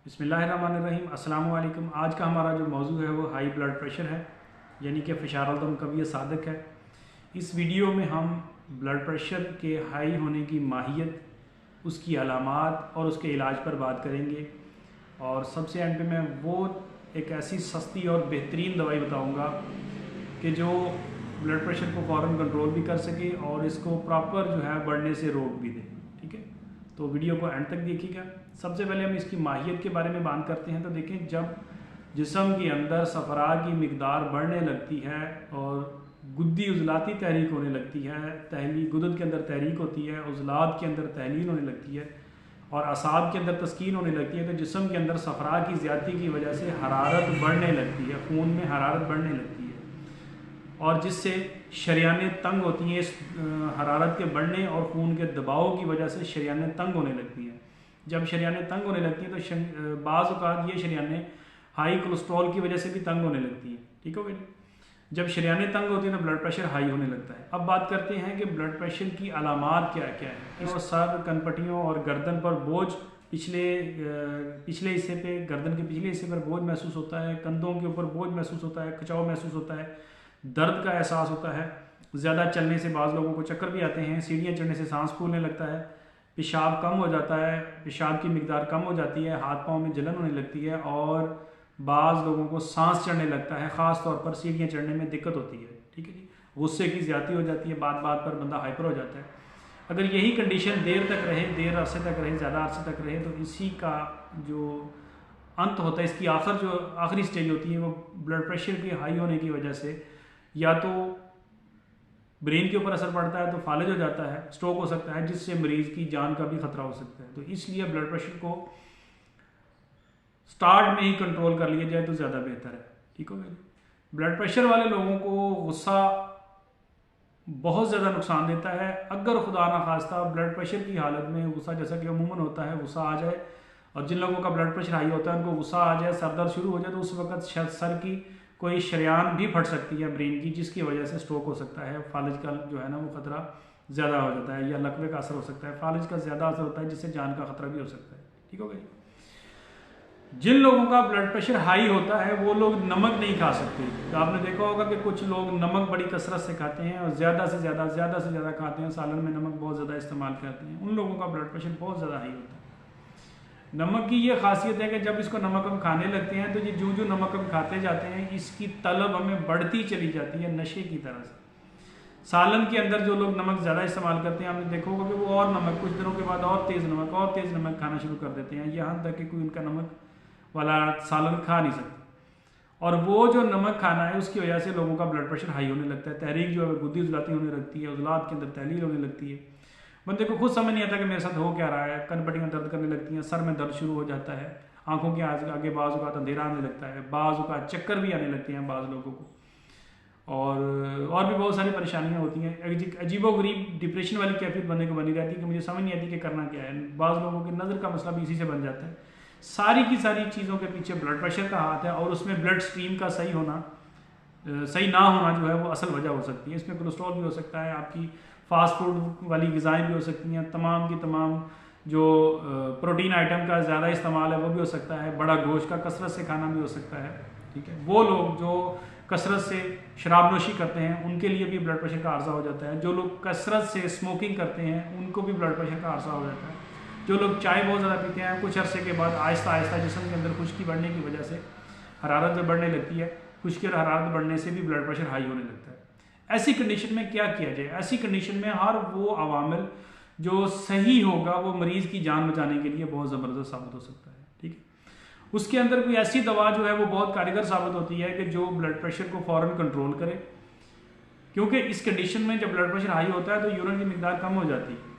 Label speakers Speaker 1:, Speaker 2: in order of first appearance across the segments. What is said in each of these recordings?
Speaker 1: बिस्मिल्लाहिर्रहमानिर्रहीम अस्सलाम वालेकुम। आज का हमारा जो मौजू है वो हाई ब्लड प्रेशर है, यानी कि फ़िशारतम कवी सादक है। इस वीडियो में हम ब्लड प्रेशर के हाई होने की माहियत, उसकी अलामात और उसके इलाज पर बात करेंगे। और सबसे एंड पे मैं वो एक ऐसी सस्ती और बेहतरीन दवाई बताऊंगा कि जो ब्लड प्रेशर को फ़ौरन कंट्रोल भी कर सके और इसको प्रॉपर जो है बढ़ने से रोक भी दे। ठीक है, तो वीडियो को एंड तक देखिएगा। सबसे पहले हम इसकी माहियत के बारे में बात करते हैं। तो देखें, जब जिस्म के अंदर सफरा की मिकदार बढ़ने लगती है और गुद्दी उजलाती तहरीक होने लगती है, तहलील गुदद के अंदर तहरीक होती है, उजलात के अंदर तहलील होने लगती है और असाब के अंदर तस्कीन होने लगती है, तो जिस्म के अंदर सफरा की ज़्यादती की वजह से हरारत बढ़ने लगती है, खून में हरारत बढ़ने लगती है और जिससे शरियानें तंग होती हैं। इस हरारत के बढ़ने और खून के दबाव की वजह से शरियानें तंग होने लगती हैं। जब शरियानें तंग होने लगती हैं तो बाज़ औक़ात ये शरियानें हाई कोलेस्ट्रॉल की वजह से भी तंग होने लगती हैं। ठीक हो गया। जब शरियानें तंग होती हैं तो ब्लड प्रेशर हाई होने लगता है। अब बात करते हैं कि ब्लड प्रेशर की अलामात क्या क्या है। तो सर, कनपटियों और गर्दन पर बोझ, पिछले हिस्से पे, गर्दन के पिछले हिस्से पर बोझ महसूस होता है, कंधों के ऊपर बोझ महसूस होता है, खिंचाव महसूस होता है, दर्द का एहसास होता है, ज़्यादा चलने से बाज़ लोगों को चक्कर भी आते हैं, सीढ़ियाँ चढ़ने से सांस फूलने लगता है, पेशाब कम हो जाता है, पेशाब की मिकदार कम हो जाती है, हाथ पाँव में जलन होने लगती है और बाज़ लोगों को सांस चढ़ने लगता है, ख़ास तौर पर सीढ़ियाँ चढ़ने में दिक्कत होती है। ठीक है जी, गुस्से की ज़्यादती हो जाती है, बात बात पर बंदा हाइपर हो जाता है। अगर यही कंडीशन देर तक रहे, देर अरसे तक रहे, ज़्यादा अरसे तक रहे, तो इसी का जो अंत होता है, इसकी आखिरी स्टेज होती है, वो ब्लड प्रेशर के हाई होने की वजह से या तो ब्रेन के ऊपर असर पड़ता है तो फालिज हो जाता है, स्ट्रोक हो सकता है, जिससे मरीज़ की जान का भी खतरा हो सकता है। तो इसलिए ब्लड प्रेशर को स्टार्ट में ही कंट्रोल कर लिया जाए तो ज़्यादा बेहतर है। ठीक हो गया। ब्लड प्रेशर वाले लोगों को गुस्सा बहुत ज़्यादा नुकसान देता है। अगर खुदा ना खास्ता ब्लड प्रेशर की हालत में गुस्सा, जैसा कि अमूमन होता है, गुस्सा आ जाए और जिन लोगों का ब्लड प्रेशर हाई होता है उनको गुस्सा आ जाए, सर दर्द शुरू हो जाए, तो उस वक्त सर की कोई शरियान भी फट सकती है ब्रेन की, जिसकी वजह से स्ट्रोक हो सकता है। फालिज का जो है ना वो खतरा ज़्यादा हो जाता है, या लकवे का असर हो सकता है। फालिज का ज़्यादा असर होता है जिससे जान का खतरा भी हो सकता है। ठीक हो गया। जिन लोगों का ब्लड प्रेशर हाई होता है वो लोग नमक नहीं खा सकते। तो आपने देखा होगा कि कुछ लोग नमक बड़ी कसरत से खाते हैं और ज़्यादा से ज़्यादा खाते हैं, सालन में नमक बहुत ज़्यादा इस्तेमाल करते हैं, उन लोगों का ब्लड प्रेशर बहुत ज़्यादा हाई होता है। नमक की ये खासियत है कि जब इसको नमक हम खाने लगते हैं तो ये जो नमक हम खाते जाते हैं, इसकी तलब हमें बढ़ती चली जाती है नशे की तरह से। सालन के अंदर जो लोग नमक ज़्यादा इस्तेमाल करते हैं, आपने देखा होगा कि वो और नमक कुछ दिनों के बाद और तेज़ नमक खाना शुरू कर देते हैं, यहाँ तक कि कोई उनका नमक वाला सालन खा नहीं सकता। और वो जो नमक खाना है उसकी वजह से लोगों का ब्लड प्रेशर हाई होने लगता है, तहरीक जो है गुद्दी उजलाती होने लगती है, उजलात के अंदर तहलील होने लगती है, बंदे को खुद समझ नहीं आता कि मेरे साथ हो क्या रहा है, कनपटियाँ दर्द करने लगती हैं, सर में दर्द शुरू हो जाता है, आंखों के आगे बाज़ का अंधेरा आने लगता है, बाज़ का चक्कर भी आने लगते हैं बाज़ लोगों को, और भी बहुत सारी परेशानियाँ होती हैं। अजीबोगरीब डिप्रेशन वाली कैफियत बंदे को बनी रहती है कि मुझे समझ नहीं आती कि करना क्या है। बाज़ लोगों की नज़र का मसला भी इसी से बन जाता है। सारी की सारी चीज़ों के पीछे ब्लड प्रेशर का हाथ है और उसमें ब्लड स्ट्रीम का सही ना होना जो है वो असल वजह हो सकती है। इसमें कोलेस्ट्रॉल भी हो सकता है, आपकी फास्ट फूड वाली ग़िज़ाएँ भी हो सकती हैं, तमाम की तमाम जो प्रोटीन आइटम का ज़्यादा इस्तेमाल है वो भी हो सकता है, बड़ा गोश्त का कसरत से खाना भी हो सकता है। ठीक है, वो लोग जो कसरत से शराब नोशी करते हैं उनके लिए भी ब्लड प्रेशर का आर्जा हो जाता है। जो लोग कसरत से स्मोकिंग करते हैं उनको भी ब्लड प्रेशर का आर्जा हो जाता है। जो लोग चाय बहुत ज़्यादा पीते हैं, कुछ अरसे के बाद आहिस्ता आहिस्ता जिस्म के अंदर खुश्की बढ़ने की वजह से हरारत बढ़ने लगती है, खुश्की और हरारत बढ़ने से भी ब्लड प्रेशर हाई होने लगता है। ऐसी कंडीशन में क्या किया जाए? ऐसी कंडीशन में हर वो अवामिल जो सही होगा वो मरीज़ की जान बचाने के लिए बहुत ज़बरदस्त साबित हो सकता है। ठीक है, उसके अंदर कोई ऐसी दवा जो है वो बहुत कारगर साबित होती है कि जो ब्लड प्रेशर को फ़ौरन कंट्रोल करे, क्योंकि इस कंडीशन में जब ब्लड प्रेशर हाई होता है तो यूरिन की मिकदार कम हो जाती है,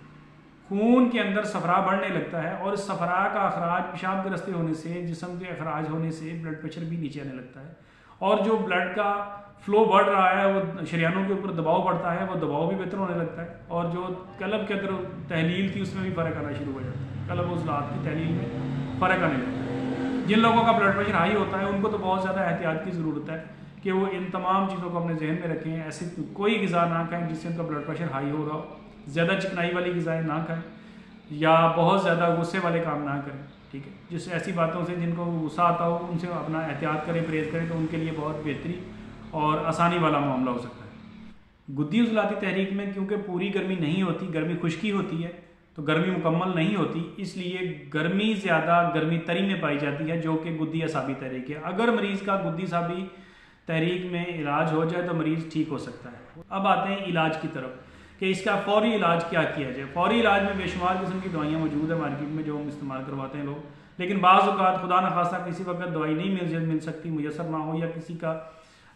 Speaker 1: खून के अंदर सफरा बढ़ने लगता है और इस सफरा का अखराज पेशाब के रास्ते होने से, जिस्म के अखराज होने से ब्लड प्रेशर भी नीचे आने लगता है और जो ब्लड का फ्लो बढ़ रहा है वो शरियानों के ऊपर दबाव पड़ता है, वो दबाव भी बेहतर होने लगता है और जो कलब के अंदर तहलील थी उसमें भी फ़र्क आना शुरू हो जाता है, कलब उज़लात की तहलील में फ़र्क आने लगता है। जिन लोगों का ब्लड प्रेशर हाई होता है उनको तो बहुत ज़्यादा एहतियात की ज़रूरत है कि वो इन तमाम चीज़ों को अपने जहन में रखें। ऐसी कोई ग़िज़ा ना खाएँ जिससे उनका ब्लड प्रेशर हाई हो रहा हो, ज़्यादा चिकनाई वाली ग़िज़ाएँ ना खाएँ या बहुत ज़्यादा गुस्से वाले काम ना करें। ठीक है। जिससे ऐसी बातों से जिनको गुस्सा आता हो उनसे अपना एहतियात करें, परहेज़ करें, तो उनके लिए बहुत बेहतरी और आसानी वाला मामला हो सकता है। गुद्दी उजलाती तहरीक में क्योंकि पूरी गर्मी नहीं होती, गर्मी खुश्की होती है, तो गर्मी मुकम्मल नहीं होती, इसलिए गर्मी ज़्यादा गर्मी तरी में पाई जाती है, जो कि गुद्दी असाबी तहरीक है। अगर मरीज़ का गुद्दी असाबी तहरीक में इलाज हो जाए तो मरीज़ ठीक हो सकता है। अब आते हैं इलाज की तरफ कि इसका फ़ौरी इलाज क्या किया जाए। फ़ौरी इलाज में बेशुमार किस्म की दवाइयाँ मौजूद है मार्केट में जो हम इस्तेमाल करवाते हैं लोग, लेकिन बाज़ औक़ात खुदा न खास्ता किसी वक्त दवाई नहीं मिल सकती, मुयसर ना हो, या किसी का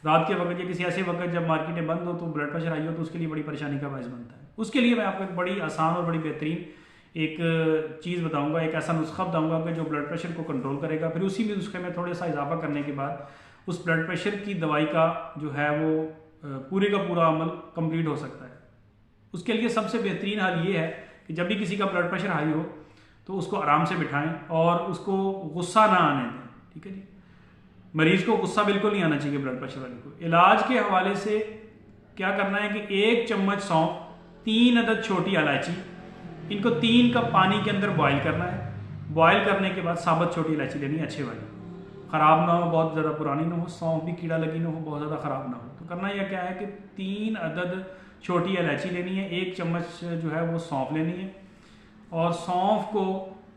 Speaker 1: रात के वक्त या किसी ऐसे वक्त जब मार्केटें बंद हो तो ब्लड प्रेशर हाई हो, तो उसके लिए बड़ी परेशानी का बायस बनता है। उसके लिए मैं आपको एक बड़ी आसान और बड़ी बेहतरीन एक चीज़ बताऊँगा, एक ऐसा नुस्खा बताऊँगा कि जो ब्लड प्रेशर को कंट्रोल करेगा। फिर उसी में नुस्खे में थोड़ा सा इजाफा करने के बाद उस ब्लड प्रेशर की दवाई का जो है वो पूरे का पूरा अमल कंप्लीट हो सकता है। उसके लिए सबसे बेहतरीन हाल ये है कि जब भी किसी का ब्लड प्रेशर हाई हो तो उसको आराम से बिठाएं और उसको गुस्सा ना आने दें, ठीक है जी। मरीज़ को गुस्सा बिल्कुल नहीं आना चाहिए ब्लड प्रेशर वाले को। इलाज के हवाले से क्या करना है कि 1 चम्मच सौंफ, 3 अदद छोटी इलायची, इनको 3 कप पानी के अंदर बॉयल करना है। बॉयल करने के बाद साबुत छोटी इलायची लेनी है, अच्छे वाली, ख़राब ना हो, बहुत ज़्यादा पुरानी ना हो, सौंफ भी कीड़ा लगी ना हो, बहुत ज़्यादा ख़राब ना हो। तो करना यह क्या है कि 3 अदद छोटी इलायची लेनी है, 1 चम्मच जो है वो सौंफ लेनी है, और सौंफ को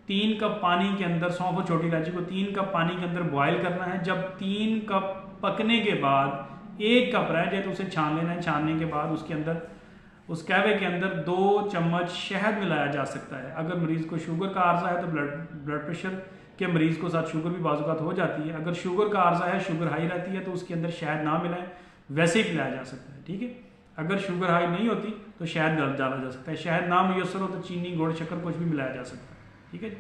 Speaker 1: 3 कप पानी के अंदर, सौंफ और छोटी इलायची को 3 कप पानी के अंदर बॉयल करना है। जब 3 कप पकने के बाद 1 कप रह जाए तो उसे छान लेना है। छानने के बाद उसके अंदर, उस कहवे के अंदर 2 चम्मच शहद मिलाया जा सकता है। अगर मरीज़ को शुगर का आर्जा है तो ब्लड प्रेशर के मरीज़ को साथ शुगर भी बाज़ हो जाती है। अगर शुगर का आर्जा है, शुगर हाई रहती है, तो उसके अंदर शहद ना मिलाएं, वैसे ही पिलाया जा सकता है, ठीक है। अगर शुगर हाई नहीं होती तो शहद डाला जा सकता है। शहद ना मुयसर हो तो चीनी, गुड़, शक्कर कुछ भी मिलाया जा सकता है, ठीक है।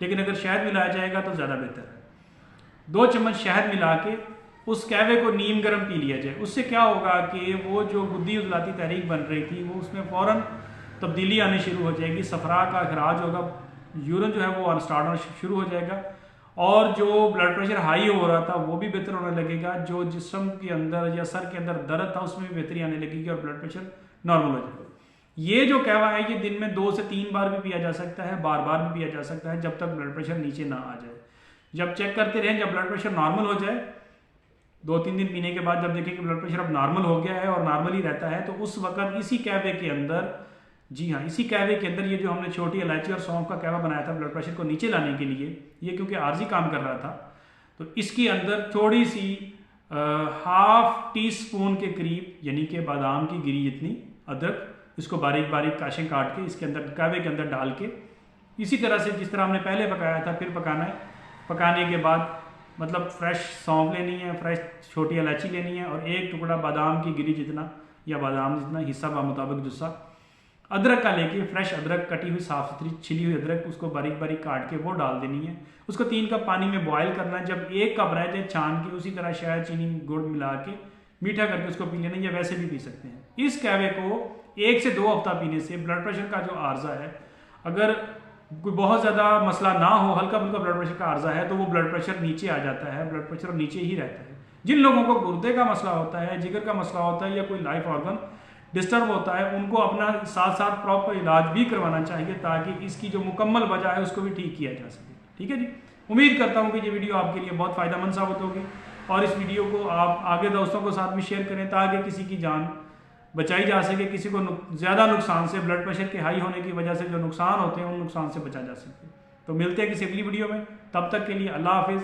Speaker 1: लेकिन अगर शहद मिलाया जाएगा तो ज़्यादा बेहतर है। 2 चम्मच शहद मिला के उस कहवे को नीम गर्म पी लिया जाए। उससे क्या होगा कि वो जो गुद्दी उजलाती तहरीक बन रही थी वो उसमें फ़ौरन तब्दीली आनी शुरू हो जाएगी, सफरा का अखराज होगा, यूरिन जो है वो स्टार्ट होना शुरू हो जाएगा, और जो ब्लड प्रेशर हाई हो रहा था वो भी बेहतर होने लगेगा। जो जिस्म के अंदर या सर के अंदर दर्द था उसमें भी बेहतरी आने लगेगी और ब्लड प्रेशर नॉर्मल हो जाएगा। ये जो कहवा है ये दिन में 2 से 3 बार भी पिया जा सकता है, बार बार भी पिया जा सकता है, जब तक ब्लड प्रेशर नीचे ना आ जाए। जब चेक करते रहें, जब ब्लड प्रेशर नॉर्मल हो जाए, 2-3 दिन पीने के बाद जब देखें कि ब्लड प्रेशर अब नॉर्मल हो गया है और नॉर्मल ही रहता है, तो उस वक्त इसी कहवे के अंदर, जी हाँ, इसी कहवे के अंदर ये जो हमने छोटी इलायची और सौंफ का कहवा बनाया था ब्लड प्रेशर को नीचे लाने के लिए, ये क्योंकि आर्जी काम कर रहा था, तो इसके अंदर थोड़ी सी हाफ टी स्पून के करीब, यानी कि बादाम की गिरी जितनी अदरक, इसको बारीक बारीक काशें काट के इसके अंदर कहवे के अंदर डाल के, इसी तरह से जिस तरह हमने पहले पकाया था फिर पकाना है। पकाने के बाद मतलब फ्रेश सौंफ लेनी है, फ्रेश छोटी इलायची लेनी है, और 1 टुकड़ा बादाम की गिरी जितना या बादाम जितना हिस्सा मुताबिक जुस्सा अदरक का लेके, फ्रेश अदरक, कटी हुई साफ सुथरी छिली हुई अदरक, उसको बारीक बारीक काट के वो डाल देनी है। उसको 3 कप पानी में बॉयल करना है। जब 1 कप रह जाए छान के उसी तरह शहद, चीनी, गुड़ मिला के मीठा करके उसको पी लेना, या वैसे भी पी सकते हैं। इस कहवे को 1 से 2 हफ्ता पीने से ब्लड प्रेशर का जो आर्जा है, अगर कोई बहुत ज़्यादा मसला ना हो, हल्का फुल्का ब्लड प्रेशर का आर्जा है, तो वो ब्लड प्रेशर नीचे आ जाता है, ब्लड प्रेशर नीचे ही रहता है। जिन लोगों को गुर्दे का मसला होता है, जिगर का मसला होता है, या कोई लाइफ ऑर्गन डिस्टर्ब होता है, उनको अपना साथ साथ प्रॉपर इलाज भी करवाना चाहिए, ताकि इसकी जो मुकम्मल वजह है उसको भी ठीक किया जा सके, ठीक है जी। उम्मीद करता हूँ कि ये वीडियो आपके लिए बहुत फ़ायदेमंद साबित होगी, और इस वीडियो को आप आगे दोस्तों के साथ भी शेयर करें, ताकि किसी की जान बचाई जा सके, किसी को ज़्यादा नुकसान से, ब्लड प्रेशर के हाई होने की वजह से जो नुकसान होते हैं उन नुकसान से बचा जा सके। तो मिलते हैं किसी अगली वीडियो में, तब तक के लिए अल्लाह हाफिज़।